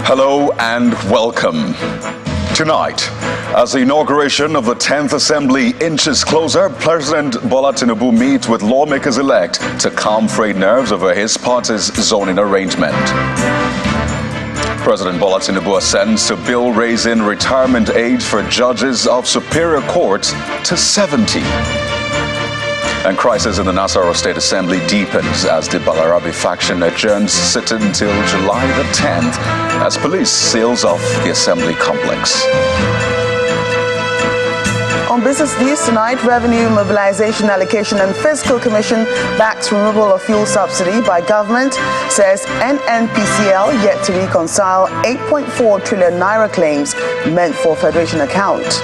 Hello and welcome. Tonight, as the inauguration of the 10th Assembly inches closer, President Bola Tinubu meets with lawmakers-elect to calm frayed nerves over his party's zoning arrangement. President Bola Tinubu assents to bill raising retirement age for judges of superior courts to 70. And crisis in the Nasarawa State Assembly deepens as the Balarabe faction adjourns sitting until July the 10th as police seals off the assembly complex. On Business News tonight, Revenue Mobilization Allocation and Fiscal Commission backs removal of fuel subsidy by government, says NNPCL yet to reconcile 8.4 trillion naira claims meant for Federation account.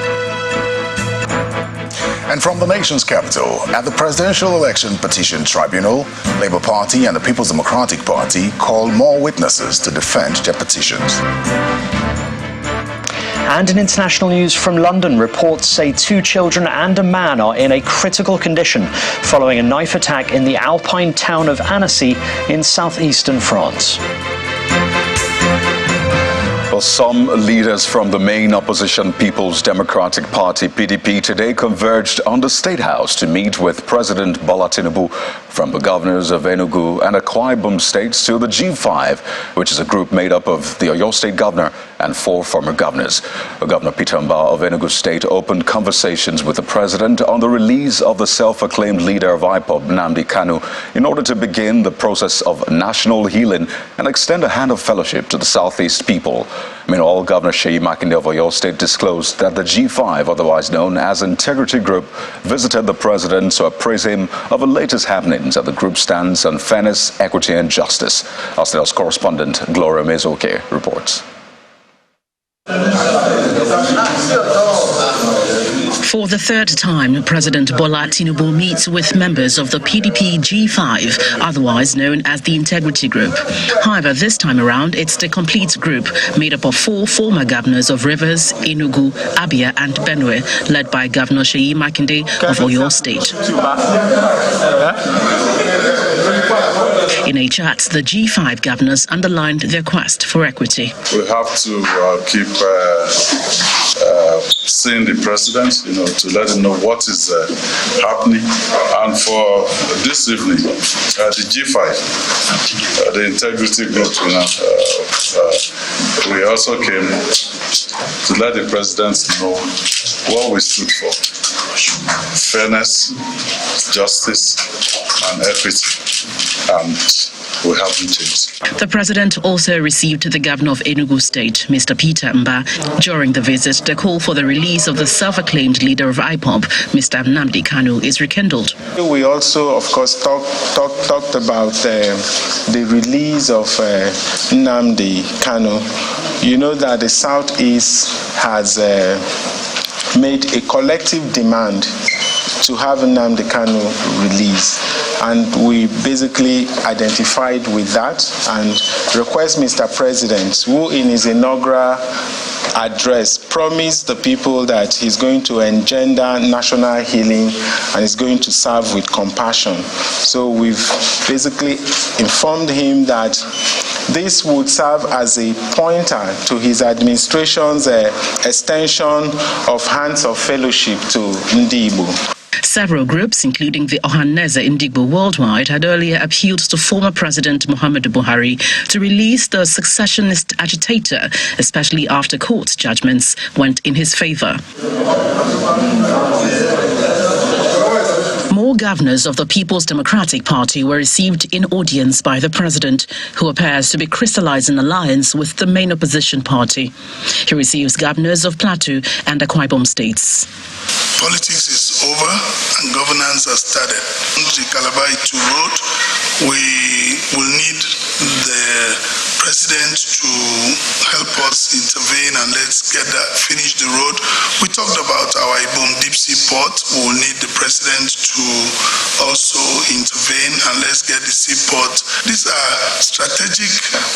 And from the nation's capital, at the Presidential Election Petition Tribunal, Labour Party and the People's Democratic Party call more witnesses to defend their petitions. And in international news from London, reports say 2 children and a man are in a critical condition following a knife attack in the Alpine town of Annecy in southeastern France. Well, some leaders from the main opposition People's Democratic Party, PDP, today converged on the State House to meet with President Bola Tinubu, from the governors of Enugu and Akwa Ibom states to the G5, which is a group made up of the Oyo State governor and 4 former governors. Governor Peter Mbah of Enugu State opened conversations with the president on the release of the self-acclaimed leader of IPOB, Nnamdi Kanu, in order to begin the process of national healing and extend a hand of fellowship to the Southeast people. Meanwhile, Governor Seyi Makinde of Oyo State disclosed that the G5, otherwise known as Integrity Group, visited the president to appraise him of the latest happenings at the group's stance on fairness, equity and justice. Our State House correspondent Gloria Mezoke reports. For the 3rd time, President Bola Tinubu meets with members of the PDP G5, otherwise known as the Integrity Group. However, this time around, it's the complete group, made up of 4 former governors of Rivers, Enugu, Abia and Benue, led by Governor Seyi Makinde of Oyo State. In a chat, the G5 governors underlined their quest for equity. We have to keep seeing the president, to let him know what is happening. And for this evening, the G5, the Integrity Group, we also came to let the president know what we stood for: fairness, justice, and equity. And we haven't changed. The president also received the governor of Enugu State, Mr. Peter Mbah. During the visit, the call for the release of the self-acclaimed leader of IPOB, Mr. Nnamdi Kanu, is rekindled. We also, of course, talked about the release of Nnamdi Kanu. You know that the Southeast has made a collective demand to have Nnamdi Kanu released. And we basically identified with that and request Mr. President, who in his inaugural address promised the people that he's going to engender national healing and is going to serve with compassion. So we've basically informed him that this would serve as a pointer to his administration's extension of hands of fellowship to Ndi Igbo. Several groups, including the Ohaneze Ndigbo Worldwide, had earlier appealed to former President Muhammadu Buhari to release the successionist agitator, especially after court judgments went in his favor. More governors of the People's Democratic Party were received in audience by the president, who appears to be crystallizing alliance with the main opposition party. He receives governors of Plateau and Akwa Ibom states. Politics is over and governance has started. On the Calabar to road, we will need the president to help us intervene and let's get that, finish the road. We talked about our Ibom deep sea port. We will need the president to also intervene and let's get the seaport. These are strategic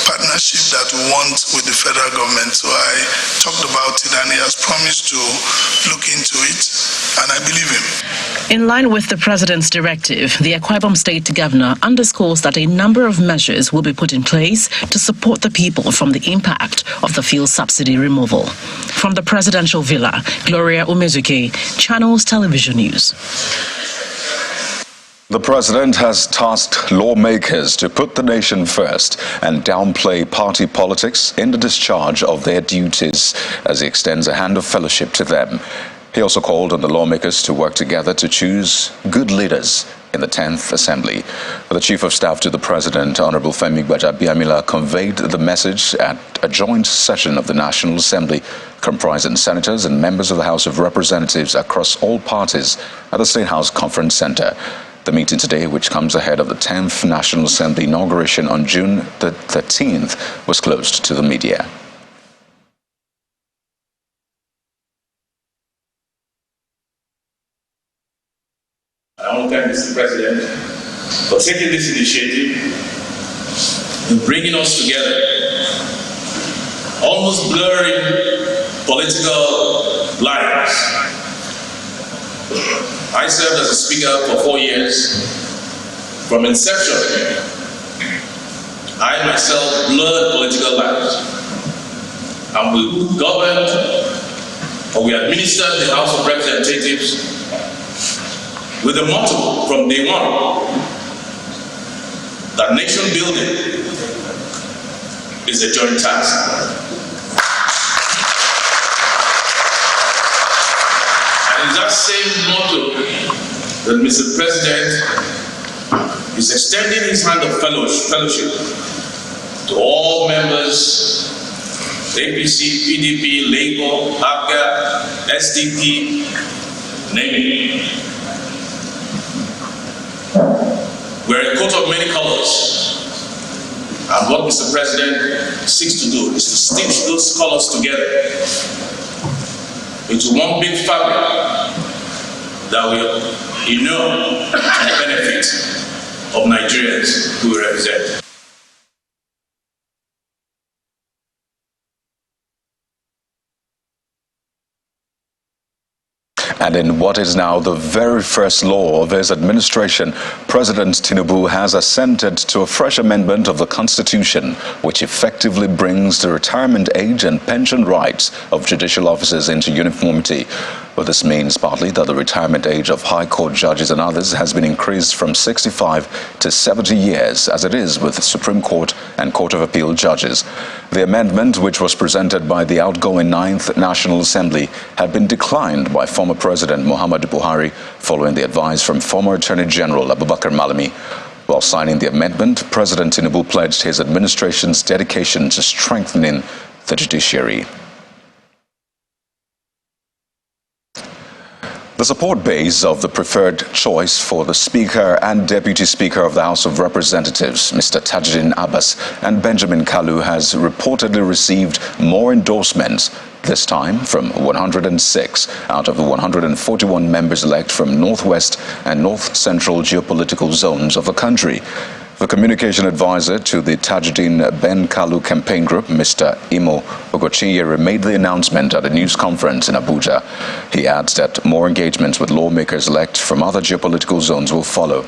partnerships that we want with the federal government. So I talked about it and he has promised to look into it, and I believe him. In line with the president's directive, the Akwa Ibom State governor underscores that a number of measures will be put in place to support support the people from the impact of the fuel subsidy removal. From the presidential villa, Gloria Umezuke, Channels Television News. The president has tasked lawmakers to put the nation first and downplay party politics in the discharge of their duties as he extends a hand of fellowship to them. He also called on the lawmakers to work together to choose good leaders in the 10th Assembly. The Chief of Staff to the President, Honorable Femi Gbajabiamila, conveyed the message at a joint session of the National Assembly comprising senators and members of the House of Representatives across all parties at the State House Conference Center. The meeting today, which comes ahead of the 10th National Assembly inauguration on June the 13th, was closed to the media. I want to thank Mr. President for taking this initiative and bringing us together, almost blurring political lines. I served as a speaker for 4 years. From inception, I myself blurred political lines. And we governed, or we administered the House of Representatives with a motto from day one that nation building is a joint task. And it's that same motto that Mr. President is extending his hand of fellowship to all members, APC, PDP, Labour, APGA, SDP, name it. We're a coat of many colors. And what Mr. President seeks to do is to stitch those colors together into one big fabric that will inure to the benefit of Nigerians who we represent. And in what is now the very first law of his administration, President Tinubu has assented to a fresh amendment of the Constitution, which effectively brings the retirement age and pension rights of judicial officers into uniformity. Well, this means partly that the retirement age of High Court judges and others has been increased from 65 to 70 years, as it is with Supreme Court and Court of Appeal judges. The amendment, which was presented by the outgoing 9th National Assembly, had been declined by former President Muhammadu Buhari following the advice from former Attorney General Abubakar Malami. While signing the amendment, President Tinubu pledged his administration's dedication to strengthening the judiciary. The support base of the preferred choice for the Speaker and Deputy Speaker of the House of Representatives, Mr. Tajuddin Abbas and Benjamin Kalu, has reportedly received more endorsements, this time from 106 out of the 141 members-elect from Northwest and North Central geopolitical zones of the country. The communication advisor to the Tajuddin Ben Kalu campaign group, Mr. Imo Ogochinyere, made the announcement at a news conference in Abuja. He adds that more engagements with lawmakers-elect from other geopolitical zones will follow.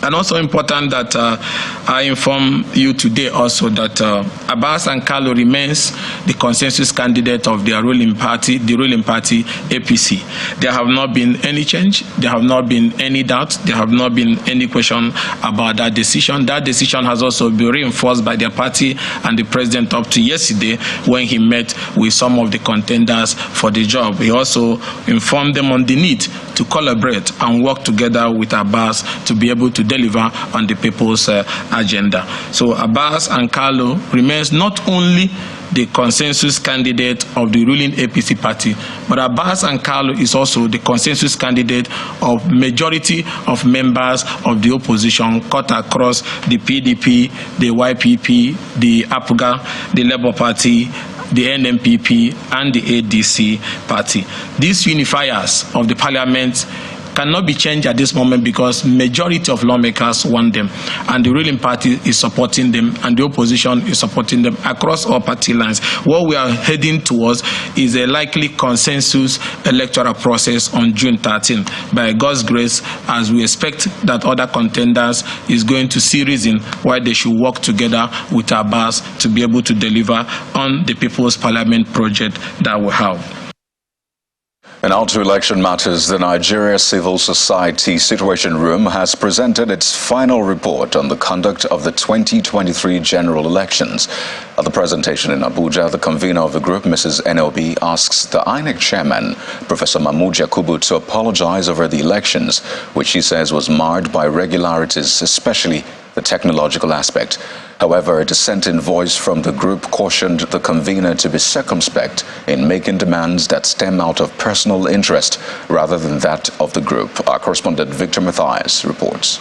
And also important that I inform you today also that Abbas and Kalu remains the consensus candidate of their ruling party, the ruling party APC. There have not been any change. There have not been any doubt. There have not been any question about that decision. That decision has also been reinforced by their party and the president up to yesterday when he met with some of the contenders for the job. He also informed them on the need to collaborate and work together with Abbas to be able to deliver on the people's agenda. So Abbas and Kalu remains not only the consensus candidate of the ruling APC party, but Abbas and Kalu is also the consensus candidate of majority of members of the opposition cut across the PDP, the YPP, the APGA, the Labour Party, the NMPP and the ADC party. These unifiers of the parliament cannot be changed at this moment because majority of lawmakers want them, and the ruling party is supporting them, and the opposition is supporting them across all party lines. What we are heading towards is a likely consensus electoral process on June 13th. By God's grace, as we expect that other contenders is going to see reason why they should work together with our bars to be able to deliver on the People's Parliament project that we have. And on to election matters, the Nigeria Civil Society Situation Room has presented its final report on the conduct of the 2023 general elections. At the presentation in Abuja, the convener of the group, Mrs. NLB, asks the INEC chairman, Professor Mahmood Yakubu, to apologize over the elections, which she says was marred by irregularities, especially the technological aspect. However, a dissenting voice from the group cautioned the convener to be circumspect in making demands that stem out of personal interest rather than that of the group. Our correspondent Victor Matthias reports.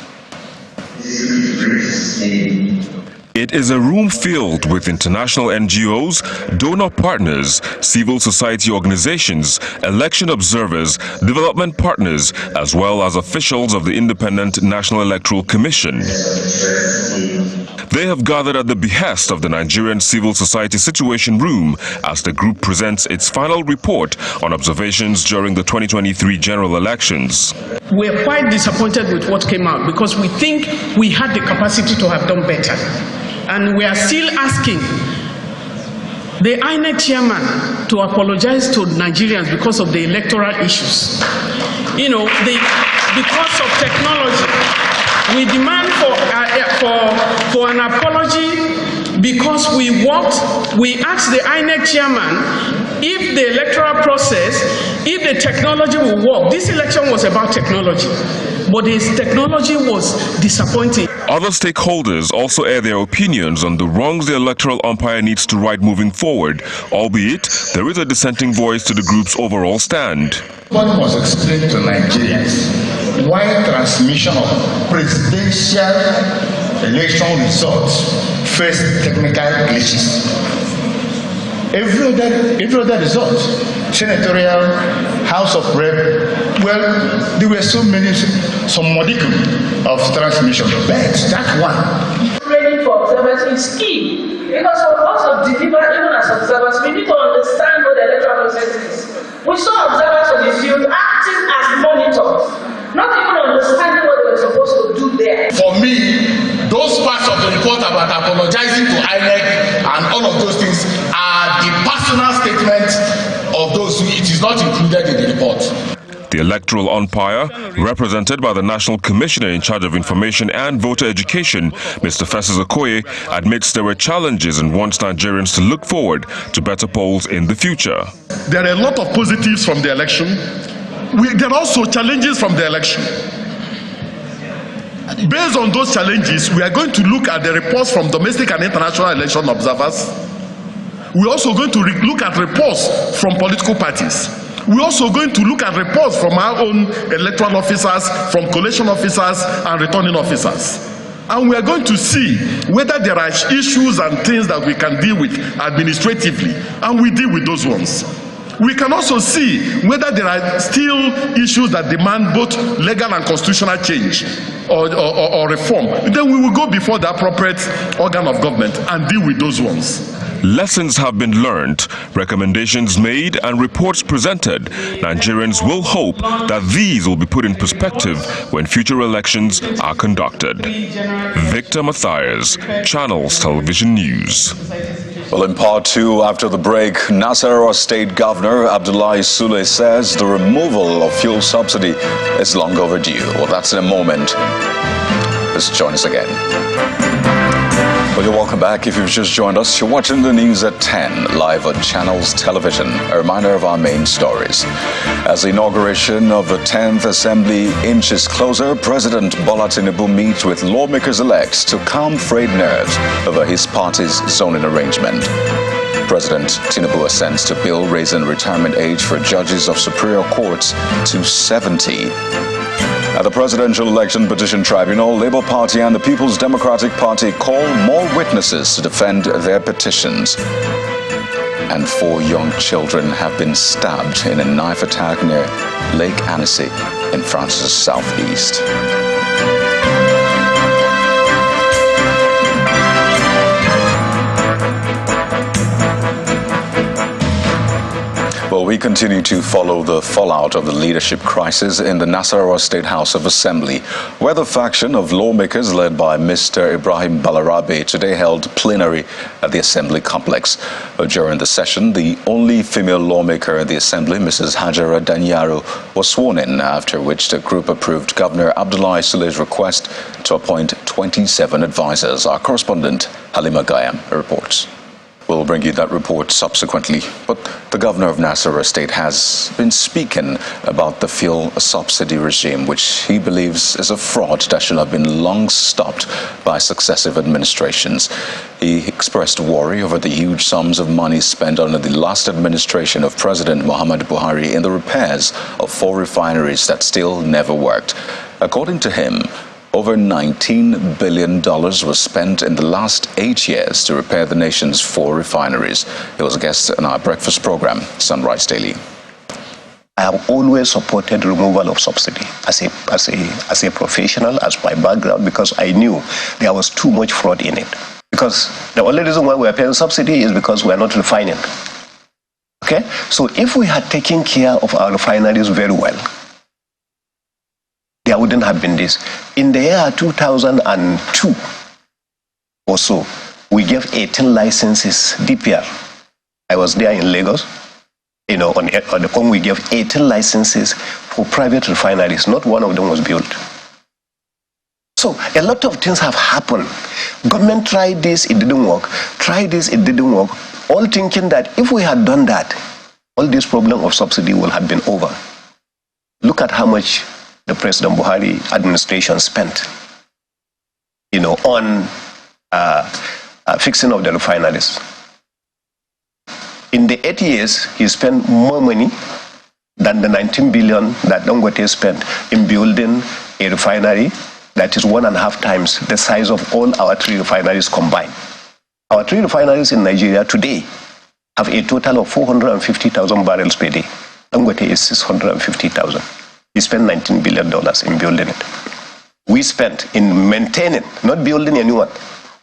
It is a room filled with international NGOs, donor partners, civil society organizations, election observers, development partners, as well as officials of the Independent National Electoral Commission. They have gathered at the behest of the Nigerian Civil Society Situation Room as the group presents its final report on observations during the 2023 general elections. We're quite disappointed with what came out because we think we had the capacity to have done better. And we are still asking the INEC chairman to apologize to Nigerians because of the electoral issues. You know, because of technology. We demand for an apology because we asked the INEC chairman if the electoral process, if the technology will work. This election was about technology, but his technology was disappointing. Other stakeholders also air their opinions on the wrongs the electoral umpire needs to right moving forward, albeit there is a dissenting voice to the group's overall stand. One must explain to Nigerians why transmission of presidential election results face technical glitches. Every other result, senatorial, House of Rep, well, there were so many, some modicum of transmission, but that one. Training for observers is key, because for us to deliver, even as observers, we need to understand what the electoral process is. We saw observers on the field acting as monitors, not even understanding what they were supposed to do there. For me, those parts of the report about apologizing to INEC and all of those things are the personal statement of those who it is not included in the report. The electoral umpire, represented by the National Commissioner in charge of Information and Voter Education, Mr. Festus Okoye, admits there were challenges and wants Nigerians to look forward to better polls in the future. There are a lot of positives from the election. There are also challenges from the election. Based on those challenges, we are going to look at the reports from domestic and international election observers. We're also going to look at reports from political parties. We're also going to look at reports from our own electoral officers, from collation officers and returning officers. And we are going to see whether there are issues and things that we can deal with administratively, and we deal with those ones. We can also see whether there are still issues that demand both legal and constitutional change or reform. Then we will go before the appropriate organ of government and deal with those ones. Lessons have been learned, recommendations made, and reports presented. Nigerians will hope that these will be put in perspective when future elections are conducted. Victor Matthias, Channels Television News. Well, in part two, after the break, Nasarawa State Governor Abdullahi Sule says the removal of fuel subsidy is long overdue. Well, that's in a moment. Please join us again. Well, you're welcome back. If you've just joined us, you're watching the news at 10, live on Channels Television. A reminder of our main stories. As the inauguration of the 10th Assembly inches closer, President Bola Tinubu meets with lawmakers-elect to calm frayed nerves over his party's zoning arrangement. President Tinubu assents to bill raising retirement age for judges of superior courts to 70. At the Presidential Election Petition Tribunal, Labour Party and the People's Democratic Party call more witnesses to defend their petitions. and 4 young children have been stabbed in a knife attack near Lake Annecy in France's southeast. Well, we continue to follow the fallout of the leadership crisis in the Nasarawa State House of Assembly, where the faction of lawmakers led by Mr. Ibrahim Balarabe today held plenary at the Assembly complex. During the session, the only female lawmaker in the Assembly, Mrs. Hajara Danyaro, was sworn in, after which the group approved Governor Abdullahi Sule's request to appoint 27 advisors. Our correspondent, Halima Gayam, reports. We'll bring you that report subsequently. But the governor of Nasarawa State has been speaking about the fuel subsidy regime, which he believes is a fraud that should have been long stopped by successive administrations. He expressed worry over the huge sums of money spent under the last administration of President Muhammadu Buhari in the repairs of 4 refineries that still never worked. According to him, over $19 billion was spent in the last 8 years to repair the nation's 4 refineries. He was a guest on our breakfast program, Sunrise Daily. I have always supported removal of subsidy as a professional, as my background, because I knew there was too much fraud in it. Because the only reason why we are paying subsidy is because we are not refining. Okay? So if we had taken care of our refineries very well, there wouldn't have been this. In the year 2002 or so, we gave 18 licenses, DPR. I was there in Lagos. On the phone, we gave 18 licenses for private refineries. Not one of them was built. So a lot of things have happened. Government tried this, it didn't work. Tried this, it didn't work. All thinking that if we had done that, all this problem of subsidy will have been over. Look at how much the President Buhari administration spent, on fixing of the refineries. In the 8 years, he spent more money than the 19 billion that Dangote spent in building a refinery that is 1.5 times the size of all our 3 refineries combined. Our 3 refineries in Nigeria today have a total of 450,000 barrels per day. Dangote is 650,000. He spent $19 billion in building it. We spent in maintaining, not building a new one,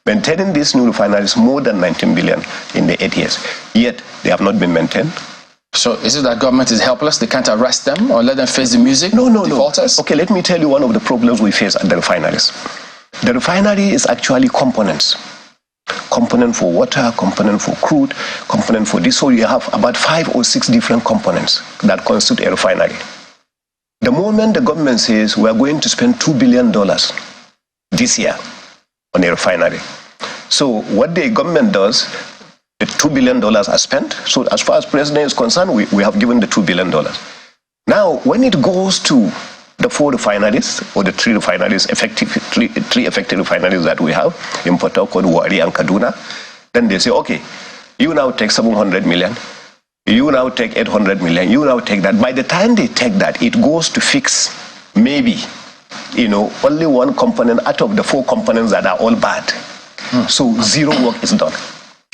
maintaining these new refineries more than 19 billion in the 8 years. Yet, they have not been maintained. So is it that government is helpless? They can't arrest them or let them face the music? No. Defaulters? Okay, let me tell you one of the problems we face at the refineries. The refinery is actually components. Component for water, component for crude, component for this. So you have about 5 or 6 different components that constitute a refinery. The moment the government says we are going to spend $2 billion this year on a refinery. So what the government does, the $2 billion are spent. So as far as President is concerned, we have given the $2 billion. Now, when it goes to the 4 refineries, or the 3 refineries, three effective refineries that we have in Port Harcourt, Wari, and Kaduna, then they say, okay, you now take 700 million. You now take 800 million, you now take that. By the time they take that, it goes to fix maybe, only 1 component out of the 4 components that are all bad. So 0 work is done.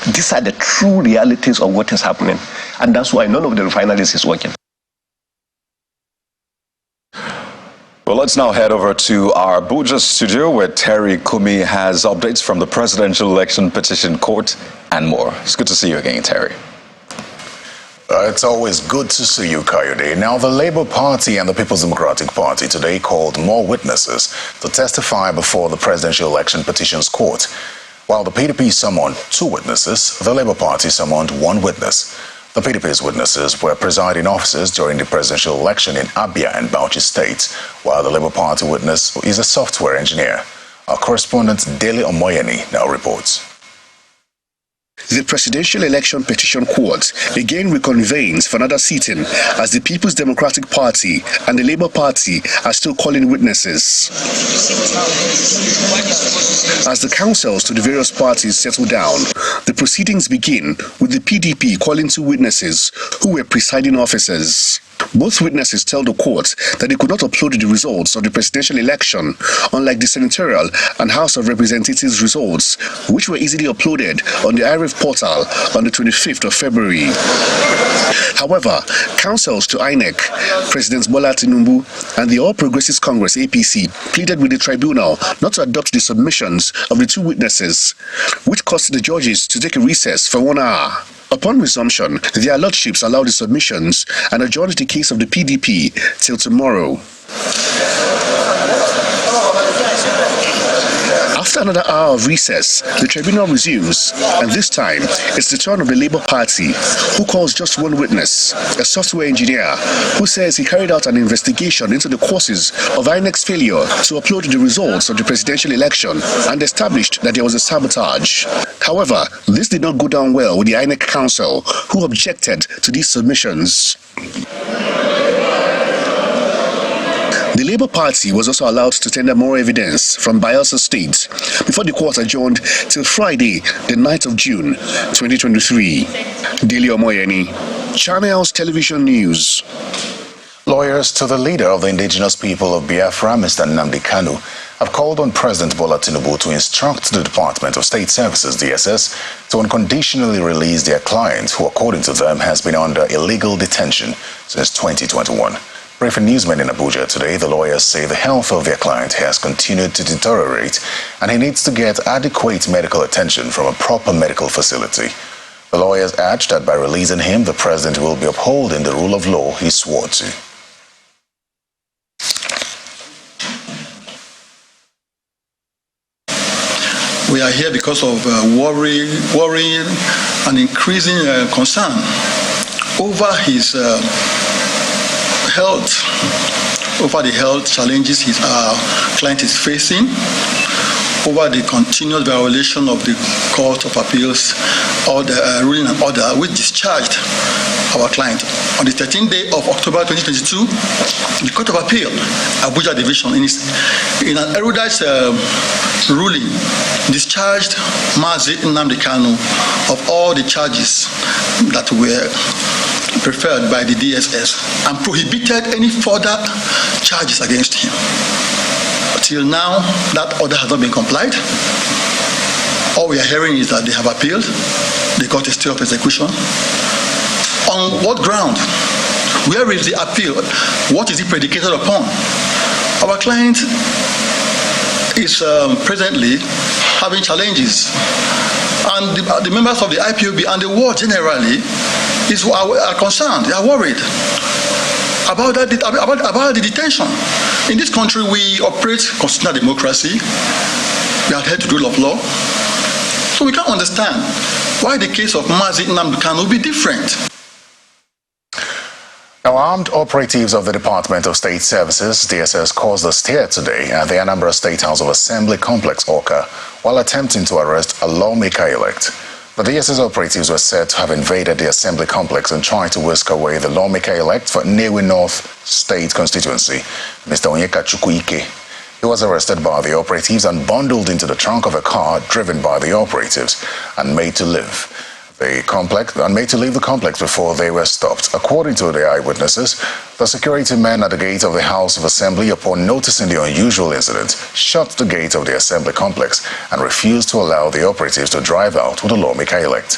These are the true realities of what is happening. And that's why none of the refineries is working. Well, let's now head over to our Abuja studio where Terry Kumi has updates from the Presidential Election Petition Court and more. It's good to see you again, Terry. It's always good to see you, Kayode. Now, the Labour Party and the People's Democratic Party today called more witnesses to testify before the Presidential Election Petitions Court. While the PDP summoned 2 witnesses, the Labour Party summoned 1 witness. The PDP's witnesses were presiding officers during the presidential election in Abia and Bauchi states, while the Labour Party witness is a software engineer. Our correspondent Dele Omoyeni now reports. The Presidential Election Petition Court again reconvenes for another sitting as the People's Democratic Party and the Labour Party are still calling witnesses. As the councils to the various parties settle down, the proceedings begin with the PDP calling 2 witnesses who were presiding officers. Both witnesses tell the court that they could not upload the results of the presidential election, unlike the senatorial and House of Representatives results, which were easily uploaded on the IREF portal on the 25th of February. However, counsels to INEC, President Bola Tinubu, and the All Progressives Congress (APC) pleaded with the tribunal not to adopt the submissions of the two witnesses, which caused the judges to take a recess for 1 hour. Upon resumption, their lordships allowed the submissions and adjourned the case of the PDP till tomorrow. After another hour of recess, the tribunal resumes, and this time it's the turn of the Labour Party, who calls just one witness, a software engineer, who says he carried out an investigation into the causes of INEC's failure to upload the results of the presidential election and established that there was a sabotage. However, this did not go down well with the INEC counsel, who objected to these submissions. The Labour Party was also allowed to tender more evidence from Bayelsa State before the court adjourned till Friday, the 9th of June, 2023. Dele Omoyeni, Channels Television News. Lawyers to the leader of the indigenous people of Biafra, Mr. Nnamdi Kanu, have called on President Bola Tinubu to instruct the Department of State Services, DSS, to unconditionally release their client, who, according to them, has been under illegal detention since 2021. Briefing newsmen in Abuja today, the lawyers say the health of their client has continued to deteriorate and he needs to get adequate medical attention from a proper medical facility. The lawyers urged that by releasing him, the president will be upholding the rule of law he swore to. We are here because of worrying and increasing concern over his health, over the health challenges our client is facing, over the continuous violation of the Court of Appeals order, ruling and order, which discharged our client. On the 13th day of October 2022, the Court of Appeal, Abuja Division, in an erudite ruling, discharged Mazi Nnamdi Kanu of all the charges that were preferred by the DSS and prohibited any further charges against him. Till now, that order has not been complied. All we are hearing is that they have appealed. They got a stay of execution. On what ground? Where is the appeal? What is it predicated upon? Our client is presently having challenges, and the members of the IPOB and the world generally are concerned. They are worried about the detention. In this country, we operate constitutional democracy. We adhere to the rule of law. So we can't understand why the case of Mazi Nnamdi Kanu will be different. Now, armed operatives of the Department of State Services, DSS, caused a stir today at the Anambra State House of Assembly Complex, Awka, while attempting to arrest a lawmaker-elect. The DSS operatives were said to have invaded the assembly complex and tried to whisk away the lawmaker-elect for Nnewi North State constituency, Mr. Onyekachukwu Ike. He was arrested by the operatives and bundled into the trunk of a car driven by the operatives and made to leave the complex before they were stopped. According to the eyewitnesses, the security men at the gate of the House of Assembly, upon noticing the unusual incident, shut the gate of the assembly complex and refused to allow the operatives to drive out with the lawmaker-elect.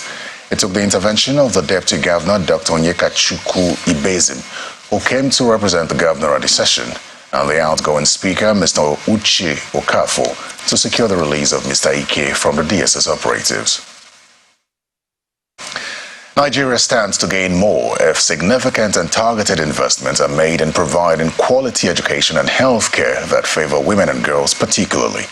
It took the intervention of the Deputy Governor, Dr. Onyekachukwu Ibezim, who came to represent the governor at the session, and the outgoing speaker, Mr. Uche Okafor, to secure the release of Mr. Ike from the DSS operatives. Nigeria stands to gain more if significant and targeted investments are made in providing quality education and health care that favor women and girls particularly.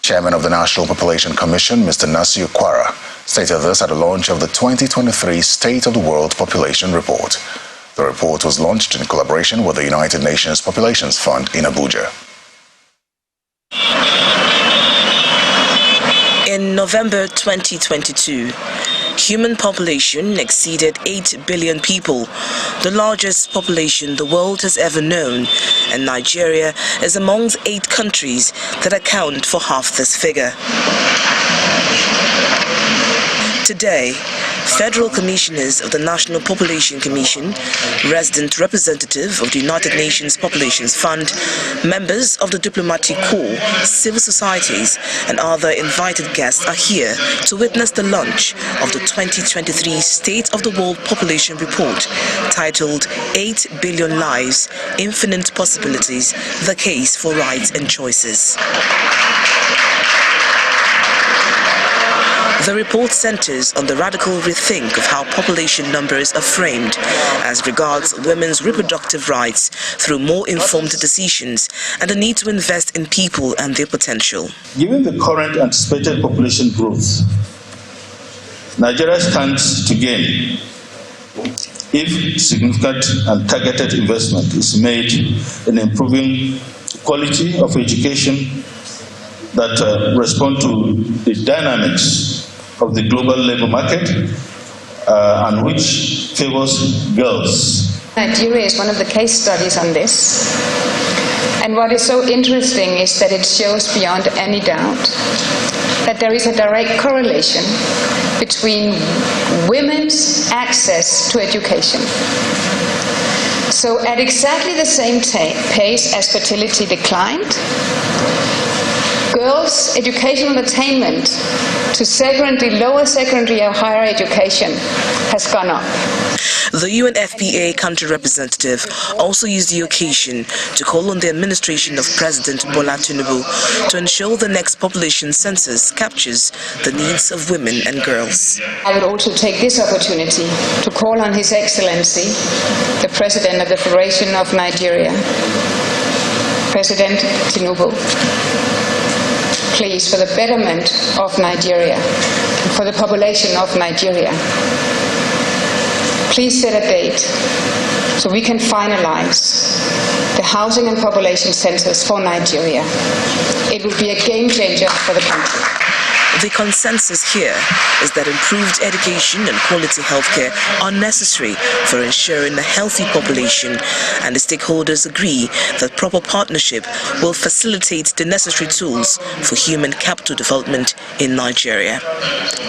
Chairman of the National Population Commission, Mr. Nasiru Kwara, stated this at the launch of the 2023 State of the World Population Report. The report was launched in collaboration with the United Nations Populations Fund in Abuja. In November 2022, human population exceeded 8 billion people, the largest population the world has ever known, and Nigeria is amongst 8 countries that account for half this figure. Today, federal commissioners of the National Population Commission, resident representative of the United Nations Population Fund, members of the diplomatic corps, civil societies, and other invited guests are here to witness the launch of the 2023 State of the World Population Report, titled 8 Billion Lives, Infinite Possibilities, The Case for Rights and Choices. The report centers on the radical rethink of how population numbers are framed as regards women's reproductive rights through more informed decisions and the need to invest in people and their potential. Given the current anticipated population growth, Nigeria stands to gain if significant and targeted investment is made in improving quality of education that respond to the dynamics of the global labor market and which favors girls. Nigeria is one of the case studies on this. And what is so interesting is that it shows beyond any doubt that there is a direct correlation between women's access to education. So at exactly the same pace as fertility declined, girls' educational attainment to secondary, lower secondary or higher education has gone up. The UNFPA country representative also used the occasion to call on the administration of President Bola Tinubu to ensure the next population census captures the needs of women and girls. I would also take this opportunity to call on His Excellency, the President of the Federation of Nigeria, President Tinubu, please, for the betterment of Nigeria, for the population of Nigeria, please set a date so we can finalize the housing and population census for Nigeria. It will be a game changer for the country. The consensus here is that improved education and quality healthcare are necessary for ensuring a healthy population, and the stakeholders agree that proper partnership will facilitate the necessary tools for human capital development in Nigeria.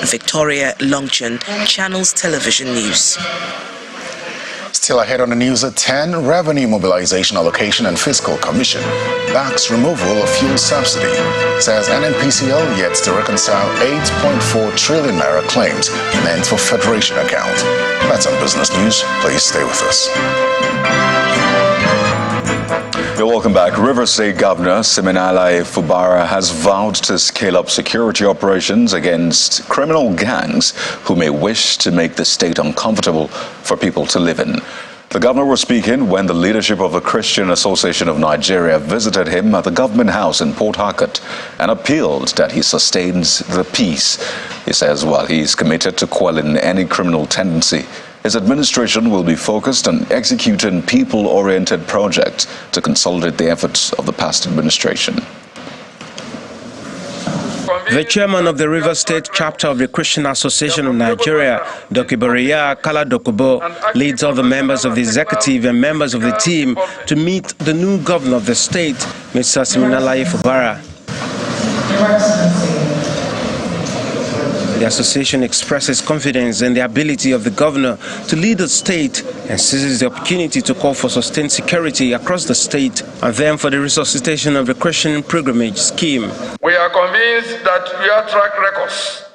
Victoria Longchan, Channels Television News. Still ahead on the news at 10, Revenue Mobilization Allocation and Fiscal Commission backs removal of fuel subsidy, says NNPCL yet to reconcile 8.4 trillion naira claims meant for Federation account. That's on Business News. Please stay with us. You're welcome back. Rivers State Governor Siminalayi Fubara has vowed to scale up security operations against criminal gangs who may wish to make the state uncomfortable for people to live in. The governor was speaking when the leadership of the Christian Association of Nigeria visited him at the government house in Port Harcourt and appealed that he sustains the peace. He says while he is committed to quelling any criminal tendency, his administration will be focused on executing people-oriented projects to consolidate the efforts of the past administration. The chairman of the Rivers State chapter of the Christian Association of Nigeria, Dokibariya Kala Dokubo, leads other members of the executive and members of the team to meet the new governor of the state, Mr. Siminalayi Fubara. The association expresses confidence in the ability of the governor to lead the state and seizes the opportunity to call for sustained security across the state and then for the resuscitation of the Christian pilgrimage scheme. We are convinced that your track records,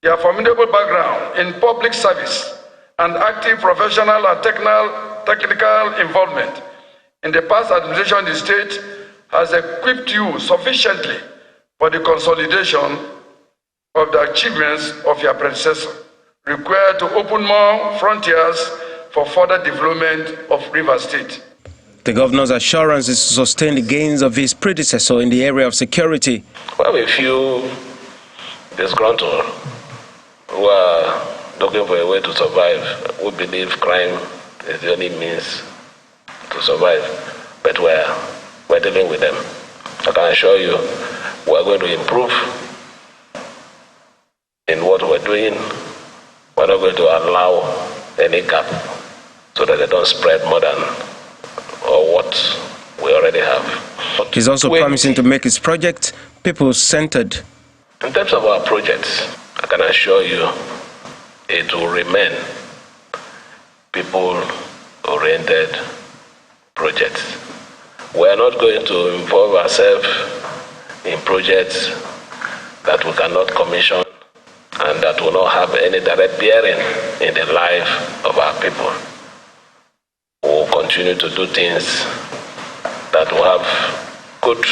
your formidable background in public service and active professional and technical involvement in the past administration of the state has equipped you sufficiently for the consolidation of the achievements of your predecessor, required to open more frontiers for further development of Rivers State. The governor's assurance is to sustain the gains of his predecessor in the area of security. Well, we feel disgruntled who are looking for a way to survive, we believe crime is the only means to survive, but we're dealing with them. I can assure you we're going to improve in what we're doing. We're not going to allow any gap so that they don't spread more than or what we already have. He's also promising to make his project people-centered. In terms of our projects, I can assure you it will remain people-oriented projects. We are not going to involve ourselves in projects that we cannot commission and that will not have any direct bearing in the life of our people. We will continue to do things that will have good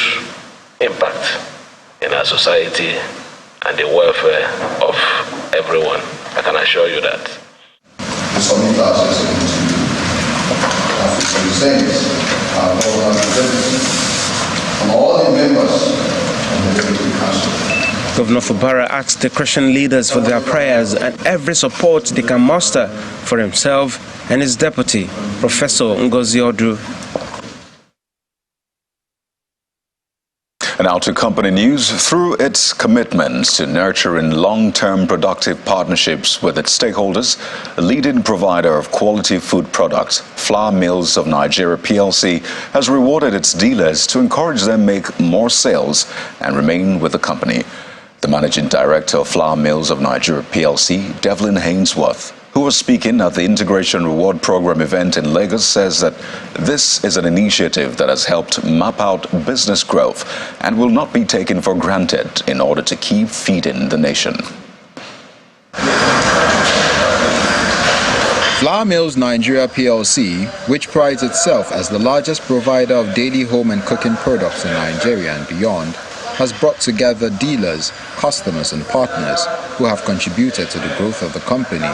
impact in our society and the welfare of everyone. I can assure you that. We submit ourselves to the Saints, our government representatives, and all the members of the Deputy Council. Governor Fubara asked the Christian leaders for their prayers and every support they can muster for himself and his deputy, Professor Ngozi Odru. And now to company news. Through its commitments to nurturing long-term productive partnerships with its stakeholders, a leading provider of quality food products, Flour Mills of Nigeria PLC, has rewarded its dealers to encourage them make more sales and remain with the company. The managing director of Flour Mills of Nigeria PLC, Devlin Hainsworth, who was speaking at the Integration Reward Program event in Lagos, says that this is an initiative that has helped map out business growth and will not be taken for granted in order to keep feeding the nation. Flour Mills Nigeria PLC, which prides itself as the largest provider of daily home and cooking products in Nigeria and beyond, has brought together dealers, customers and partners who have contributed to the growth of the company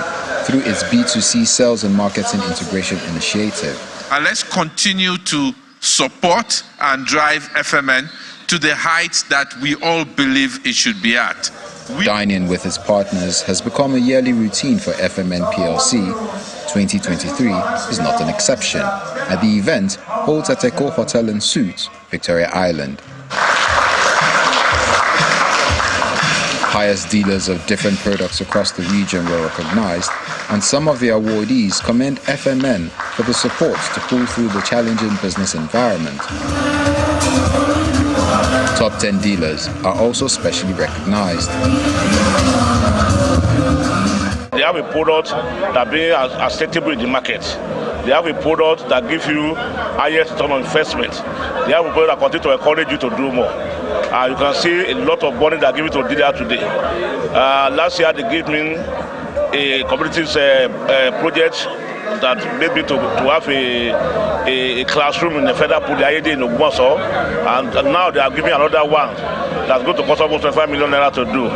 through its B2C sales and marketing integration initiative. And let's continue to support and drive FMN to the heights that we all believe it should be at. Dining with its partners has become a yearly routine for FMN PLC. 2023 is not an exception. At the event, holds at Echo Hotel and Suites, Victoria Island. Highest dealers of different products across the region were recognized, and some of the awardees commend FMN for the support to pull through the challenging business environment. Top 10 dealers are also specially recognized. They have a product that being acceptable in the market. They have a product that gives you highest return on investment. They have a product that continues to encourage you to do more. You can see a lot of money that are given to dealer today. Last year they gave me a community project that made me to have a classroom in the federal pool in Ogbomoso, and now they are giving another one that's going to cost almost 25 million naira to do.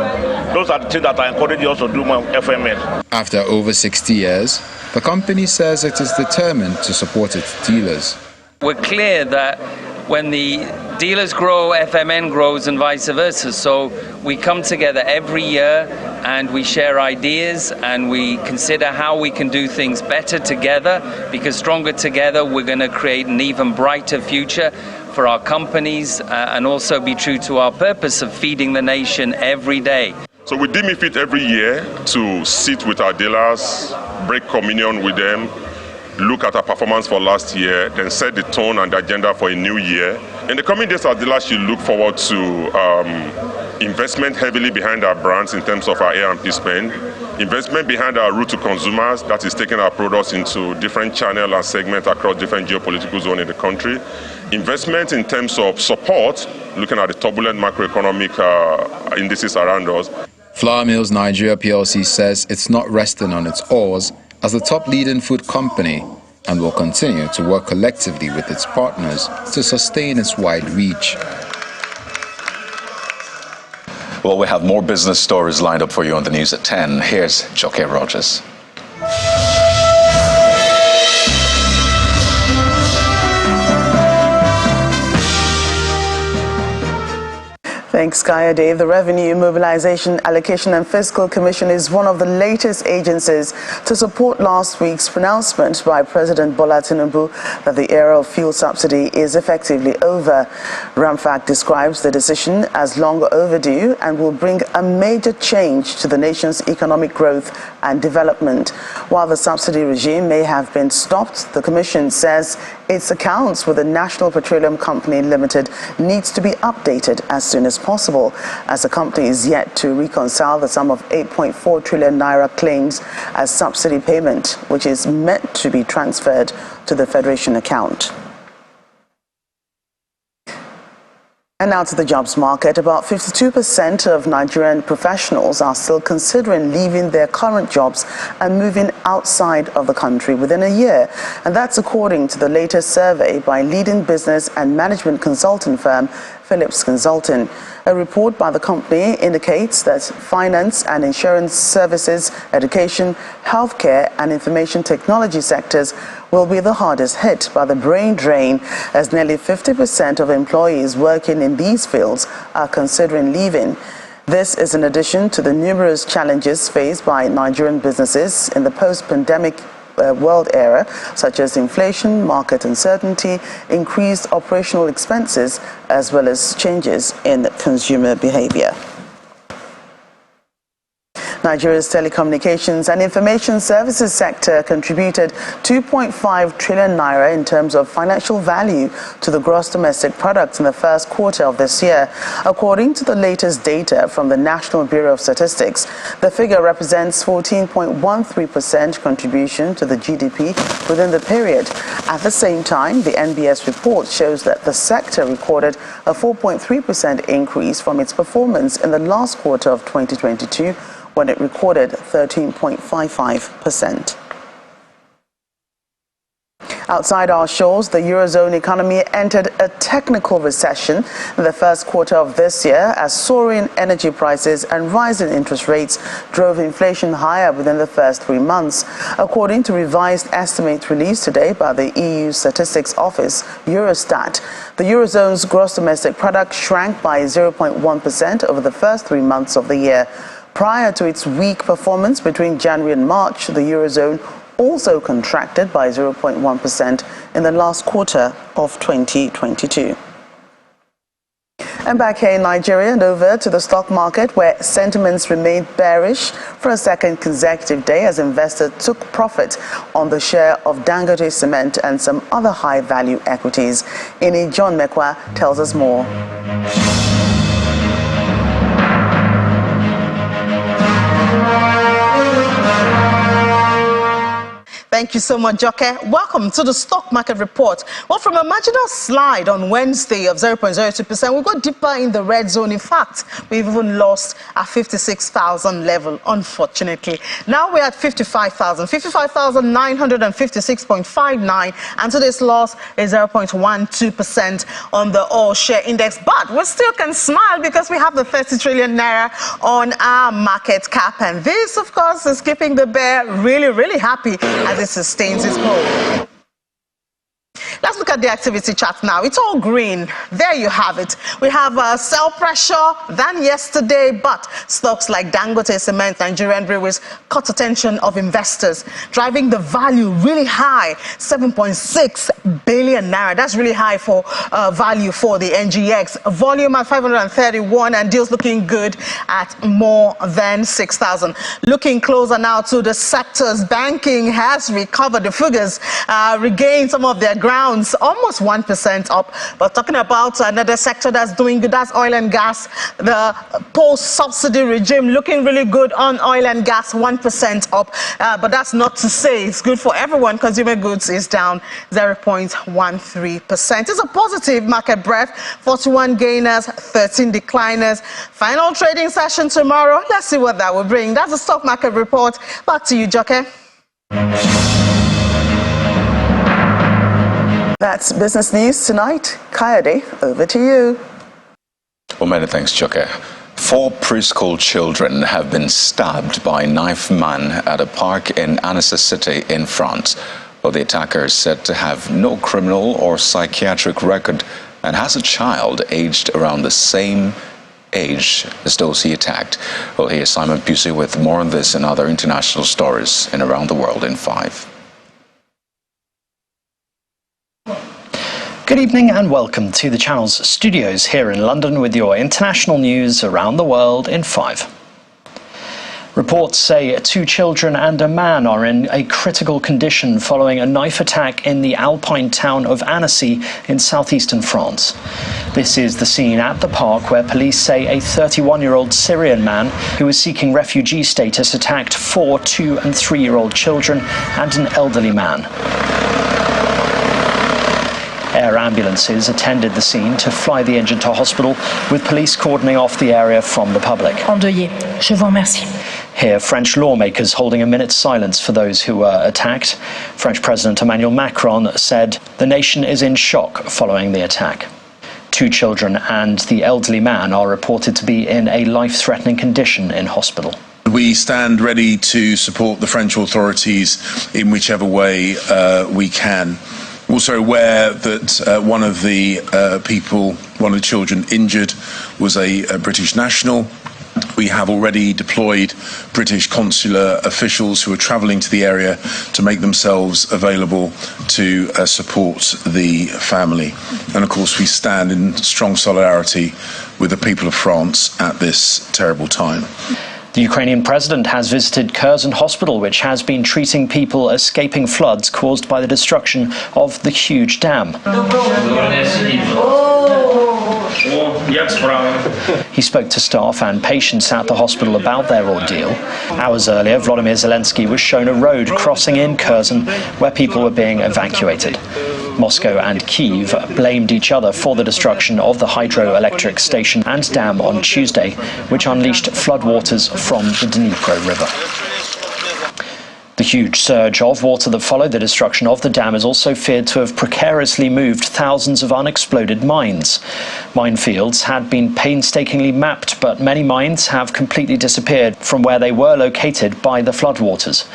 Those are the things that I encourage you also to do more FMN. After over 60 years, the company says it is determined to support its dealers. We're clear that when the dealers grow, FMN grows and vice versa. So we come together every year and we share ideas and we consider how we can do things better together, because stronger together we're going to create an even brighter future for our companies and also be true to our purpose of feeding the nation every day. So we deem it fit every year to sit with our dealers, break communion with them, look at our performance for last year, then set the tone and the agenda for a new year. In the coming days, our dealers should look forward to investment heavily behind our brands in terms of our A&P spend, investment behind our route to consumers, that is taking our products into different channels and segments across different geopolitical zones in the country, investment in terms of support, looking at the turbulent macroeconomic indices around us. Flour Mills Nigeria PLC says it's not resting on its oars as the top leading food company and will continue to work collectively with its partners to sustain its wide reach. Well, we have more business stories lined up for you on the news at 10. Here's Joke Rogers. Thanks, Kayode. The Revenue Mobilization, Allocation and Fiscal Commission is one of the latest agencies to support last week's pronouncement by President Bola Tinubu that the era of fuel subsidy is effectively over. Ramfac describes the decision as long overdue and will bring a major change to the nation's economic growth and development. While the subsidy regime may have been stopped, the Commission says its accounts with the National Petroleum Company Limited needs to be updated as soon as as possible, as the company is yet to reconcile the sum of 8.4 trillion naira claims as subsidy payment, which is meant to be transferred to the Federation account. And now to the jobs market. About 52% of Nigerian professionals are still considering leaving their current jobs and moving outside of the country within a year. And that's according to the latest survey by leading business and management consulting firm Phillips Consulting. A report by the company indicates that finance and insurance services, education, healthcare and information technology sectors will be the hardest hit by the brain drain, as nearly 50% of employees working in these fields are considering leaving. This is in addition to the numerous challenges faced by Nigerian businesses in the post-pandemic world era, such as inflation, market uncertainty, increased operational expenses, as well as changes in consumer behavior. Nigeria's telecommunications and information services sector contributed 2.5 trillion naira in terms of financial value to the gross domestic product in the first quarter of this year. According to the latest data from the National Bureau of Statistics, the figure represents 14.13% contribution to the GDP within the period. At the same time, the NBS report shows that the sector recorded a 4.3% increase from its performance in the last quarter of 2022, when it recorded 13.55%. Outside our shores, the Eurozone economy entered a technical recession in the first quarter of this year as soaring energy prices and rising interest rates drove inflation higher within the first 3 months. According to revised estimates released today by the EU Statistics Office, Eurostat, the Eurozone's gross domestic product shrank by 0.1% over the first 3 months of the year. Prior to its weak performance between January and March, the Eurozone also contracted by 0.1% in the last quarter of 2022. And back here in Nigeria and over to the stock market, where sentiments remained bearish for a second consecutive day as investors took profit on the share of Dangote Cement and some other high-value equities. Ini John Mekwa tells us more. Thank you so much, Joke. Welcome to the stock market report. Well, from a marginal slide on Wednesday of 0.02%, we got deeper in the red zone. In fact, we've even lost our 56,000 level, unfortunately. Now we're at 55,956.59, and today's loss is 0.12% on the all share index. But we still can smile because we have the 30 trillion naira on our market cap, and this, of course, is keeping the bear really, really happy as it sustains its hold. Let's look at the activity chart now. It's all green. There you have it. We have sell pressure than yesterday, but stocks like Dangote Cement, Nigerian Breweries caught attention of investors, driving the value really high, 7.6 billion naira. That's really high for value for the NGX. Volume at 531 and deals looking good at more than 6,000. Looking closer now to the sectors, banking has recovered. The figures regained some of their ground, almost 1% up. But talking about another sector that's doing good, that's oil and gas. The post-subsidy regime looking really good on oil and gas, 1% up. But that's not to say it's good for everyone. Consumer goods is down 0.13%. It's a positive market breadth, 41 gainers, 13 decliners. Final trading session tomorrow. Let's see what that will bring. That's the stock market report. Back to you, Joke. That's business news tonight. Kayode, over to you. Well, many thanks, Chuka. 4 preschool children have been stabbed by a knife man at a park in Annecy City in France. Well, the attacker is said to have no criminal or psychiatric record and has a child aged around the same age as those he attacked. Well, here's Simon Pusey with more on this and other international stories in Around the World in 5. Good evening and welcome to the Channel's studios here in London with your international news around the world in 5. Reports say 2 children and a man are in a critical condition following a knife attack in the Alpine town of Annecy in southeastern France. The This is the scene at the park where police say a 31-year-old Syrian man who was seeking refugee status attacked 4, 2 and 3-year-old children and an elderly man. Air ambulances attended the scene to fly the injured to hospital, with police cordoning off the area from the public. Endeuillé. Je vous remercie. Here, French lawmakers holding a minute's silence for those who were attacked. French President Emmanuel Macron said the nation is in shock following the attack. 2 children and the elderly man are reported to be in a life-threatening condition in hospital. We stand ready to support the French authorities in whichever way we can. Also aware that one of the children injured was a British national. We have already deployed British consular officials who are travelling to the area to make themselves available to support the family. And of course, we stand in strong solidarity with the people of France at this terrible time. The Ukrainian president has visited Kherson Hospital, which has been treating people escaping floods caused by the destruction of the huge dam. He spoke to staff and patients at the hospital about their ordeal. Hours earlier, Volodymyr Zelensky was shown a road crossing in Kherson where people were being evacuated. Moscow and Kyiv blamed each other for the destruction of the hydroelectric station and dam on Tuesday, which unleashed floodwaters from the Dnipro River. The huge surge of water that followed the destruction of the dam is also feared to have precariously moved thousands of unexploded mines. Minefields had been painstakingly mapped, but many mines have completely disappeared from where they were located by the floodwaters.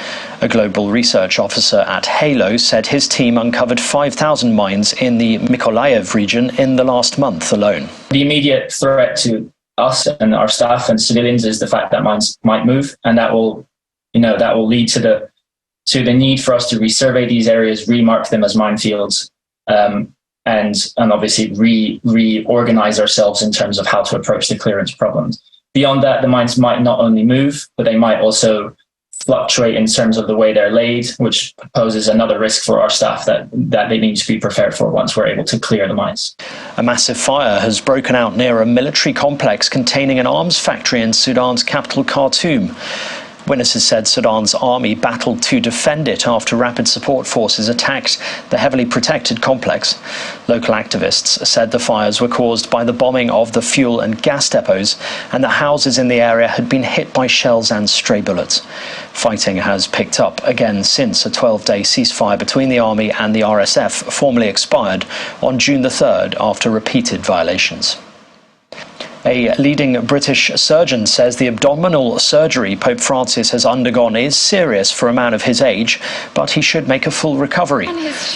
A global research officer at Halo said his team uncovered 5,000 mines in the Mykolaiv region in the last month alone. The immediate threat to us and our staff and civilians is the fact that mines might move, and that will lead to the need for us to resurvey these areas, remark them as minefields, and obviously reorganize ourselves in terms of how to approach the clearance problems. Beyond that, the mines might not only move, but they might also fluctuate in terms of the way they're laid, which poses another risk for our staff that they need to be prepared for once we're able to clear the mines. A massive fire has broken out near a military complex containing an arms factory in Sudan's capital, Khartoum. Witnesses said Sudan's army battled to defend it after rapid support forces attacked the heavily protected complex. Local activists said the fires were caused by the bombing of the fuel and gas depots, and that houses in the area had been hit by shells and stray bullets. Fighting has picked up again since a 12-day ceasefire between the army and the RSF formally expired on June the 3rd after repeated violations. A leading British surgeon says the abdominal surgery Pope Francis has undergone is serious for a man of his age, but he should make a full recovery.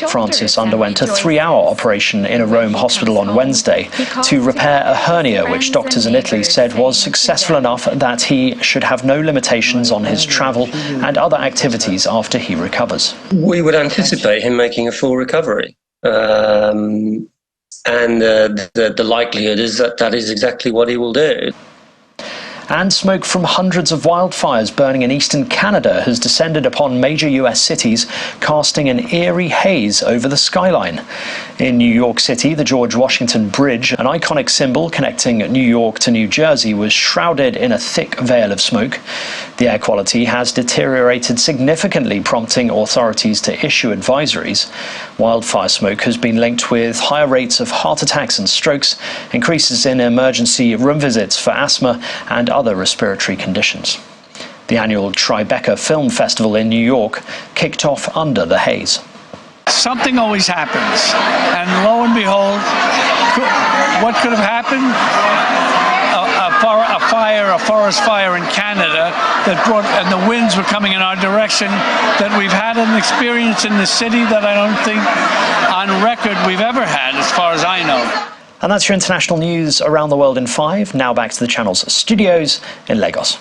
Francis underwent a 3-hour operation in a Rome hospital on Wednesday to repair a hernia, which doctors in Italy said was successful enough that he should have no limitations on his travel and other activities after he recovers. We would anticipate him making a full recovery. And the likelihood is that is exactly what he will do. And smoke from hundreds of wildfires burning in eastern Canada has descended upon major US cities, casting an eerie haze over the skyline. In New York City, the George Washington Bridge, an iconic symbol connecting New York to New Jersey, was shrouded in a thick veil of smoke. The air quality has deteriorated significantly, prompting authorities to issue advisories. Wildfire smoke has been linked with higher rates of heart attacks and strokes, increases in emergency room visits for asthma and other respiratory conditions. The annual Tribeca Film Festival in New York kicked off under the haze. Something always happens, and lo and behold, what could have happened? A forest fire in Canada that brought, and the winds were coming in our direction, that we've had an experience in the city that I don't think on record we've ever had, as far as I know. And that's your international news around the world in 5. Now back to the channel's studios in Lagos.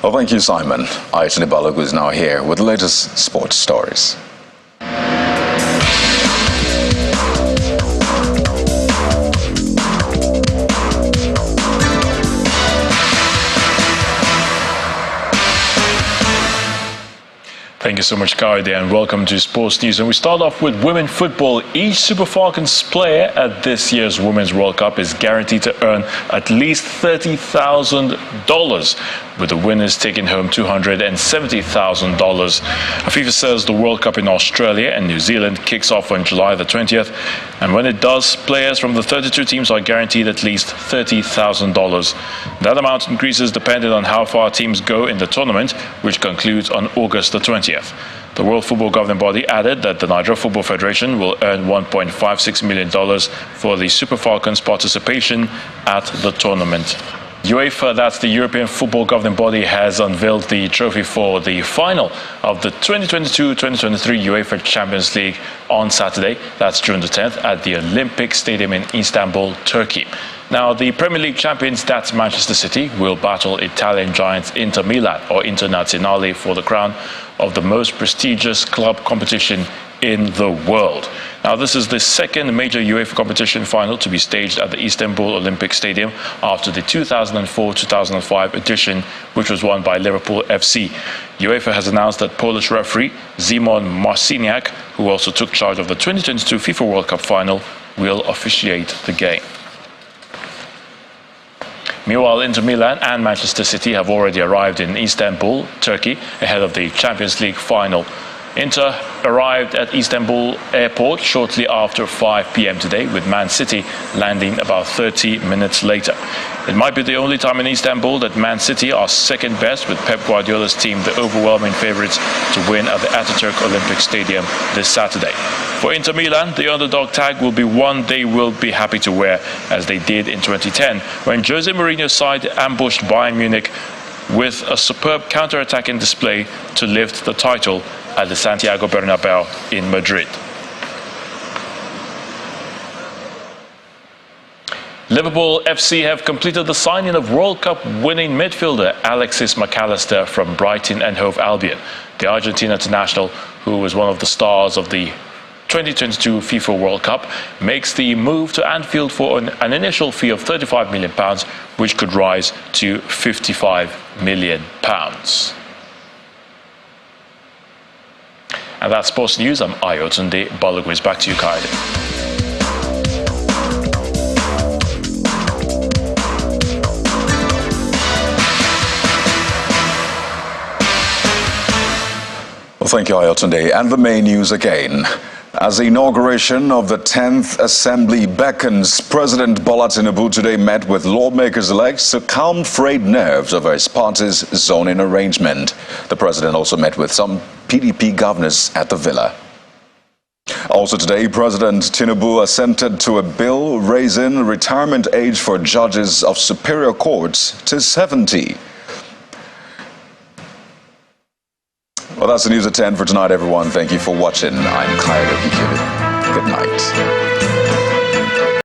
Well, thank you, Simon. Ayatollah Balogu is now here with the latest sports stories. Thank you you so much, Kayode, and welcome to Sports News. And we start off with women football. Each Super Falcons player at this year's Women's World Cup is guaranteed to earn at least $30,000, with the winners taking home $270,000. FIFA says the World Cup in Australia and New Zealand kicks off on July the 20th, and when it does, players from the 32 teams are guaranteed at least $30,000. That amount increases depending on how far teams go in the tournament, which concludes on August the 20th. The World Football Governing Body added that the Nigeria Football Federation will earn $1.56 million for the Super Falcons' participation at the tournament. UEFA, that's the European Football Governing Body, has unveiled the trophy for the final of the 2022-2023 UEFA Champions League on Saturday. That's June the 10th at the Olympic Stadium in Istanbul, Turkey. Now, the Premier League champions, that's Manchester City, will battle Italian giants Inter Milan, or Internazionale, for the crown of the most prestigious club competition in the world. Now, this is the second major UEFA competition final to be staged at the Istanbul Olympic Stadium after the 2004-2005 edition, which was won by Liverpool FC. UEFA has announced that Polish referee Szymon Marciniak, who also took charge of the 2022 FIFA World Cup final, will officiate the game. Meanwhile, Inter Milan and Manchester City have already arrived in Istanbul, Turkey, ahead of the Champions League final. Inter arrived at Istanbul airport shortly after 5 p.m. today, with Man City landing about 30 minutes later. It might be the only time in Istanbul that Man City are second best, with Pep Guardiola's team the overwhelming favourites to win at the Ataturk Olympic Stadium this Saturday. For Inter Milan, the underdog tag will be one they will be happy to wear, as they did in 2010, when Jose Mourinho's side ambushed Bayern Munich with a superb counter-attacking display to lift the title at the Santiago Bernabeu in Madrid. Liverpool FC have completed the signing of World Cup winning midfielder Alexis McAllister from Brighton and Hove Albion. The Argentina international, who was one of the stars of the 2022 FIFA World Cup, makes the move to Anfield for an initial fee of £35 million, which could rise to £55 million. And that's Sports News. I'm Ayotunde Balagwiz. Back to you, Kayode. Well, thank you, Ayotunde. And the main news again. As the inauguration of the 10th Assembly beckons, President Bola Tinubu today met with lawmakers-elect to calm frayed nerves over his party's zoning arrangement. The president also met with some PDP governors at the villa. Also today, President Tinubu assented to a bill raising retirement age for judges of superior courts to 70. Well, that's the news at 10 for tonight, everyone. Thank you for watching. I'm Kayode. Good night.